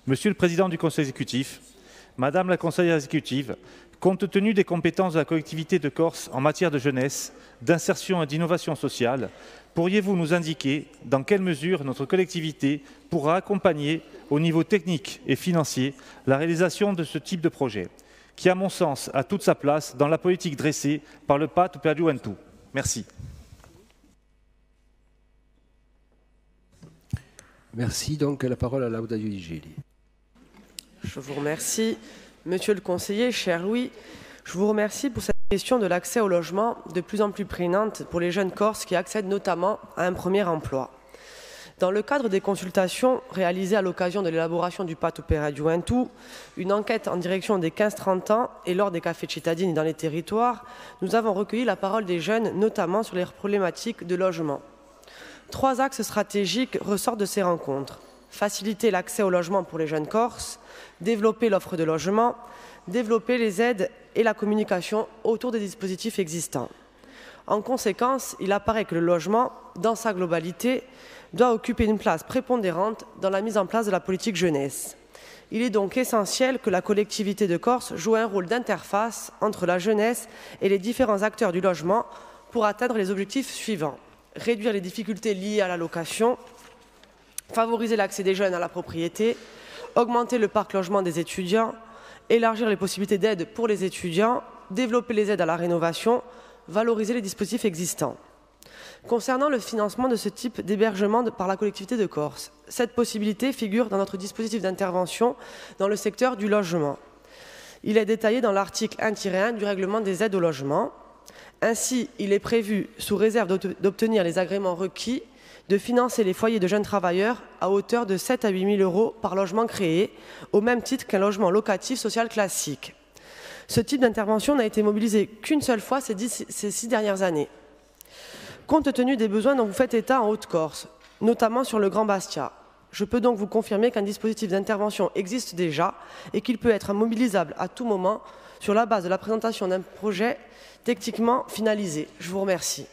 Monsieur le Président du Conseil exécutif, Madame la conseillère exécutive, compte tenu des compétences de la collectivité de Corse en matière de jeunesse, d'insertion et d'innovation sociale, pourriez-vous nous indiquer dans quelle mesure notre collectivité pourra accompagner au niveau technique et financier la réalisation de ce type de projet, qui, à mon sens, a toute sa place dans la politique dressée par le Patto per la Gioventù. Merci. Merci. Donc, la parole à Lauda Judigeli. Je vous remercie. Monsieur le conseiller, cher Louis, je vous remercie pour cette question de l'accès au logement de plus en plus prégnante pour les jeunes Corses qui accèdent notamment à un premier emploi. Dans le cadre des consultations réalisées à l'occasion de l'élaboration du Patto per la Gioventù, une enquête en direction des 15-30 ans et lors des cafés cittadini dans les territoires, nous avons recueilli la parole des jeunes, notamment sur les problématiques de logement. 3 axes stratégiques ressortent de ces rencontres. Faciliter l'accès au logement pour les jeunes Corses, développer l'offre de logement, développer les aides et la communication autour des dispositifs existants. En conséquence, il apparaît que le logement, dans sa globalité, doit occuper une place prépondérante dans la mise en place de la politique jeunesse. Il est donc essentiel que la collectivité de Corse joue un rôle d'interface entre la jeunesse et les différents acteurs du logement pour atteindre les objectifs suivants. Réduire les difficultés liées à la location, favoriser l'accès des jeunes à la propriété, augmenter le parc logement des étudiants, élargir les possibilités d'aide pour les étudiants, développer les aides à la rénovation, valoriser les dispositifs existants. Concernant le financement de ce type d'hébergement par la collectivité de Corse, cette possibilité figure dans notre dispositif d'intervention dans le secteur du logement. Il est détaillé dans l'article 1-1 du règlement des aides au logement. Ainsi, il est prévu, sous réserve d'obtenir les agréments requis, de financer les foyers de jeunes travailleurs à hauteur de 7 à 8 000 euros par logement créé, au même titre qu'un logement locatif social classique. Ce type d'intervention n'a été mobilisé qu'une seule fois ces 6 dernières années. Compte tenu des besoins dont vous faites état en Haute-Corse, notamment sur le Grand Bastia, je peux donc vous confirmer qu'un dispositif d'intervention existe déjà et qu'il peut être mobilisable à tout moment sur la base de la présentation d'un projet techniquement finalisé. Je vous remercie.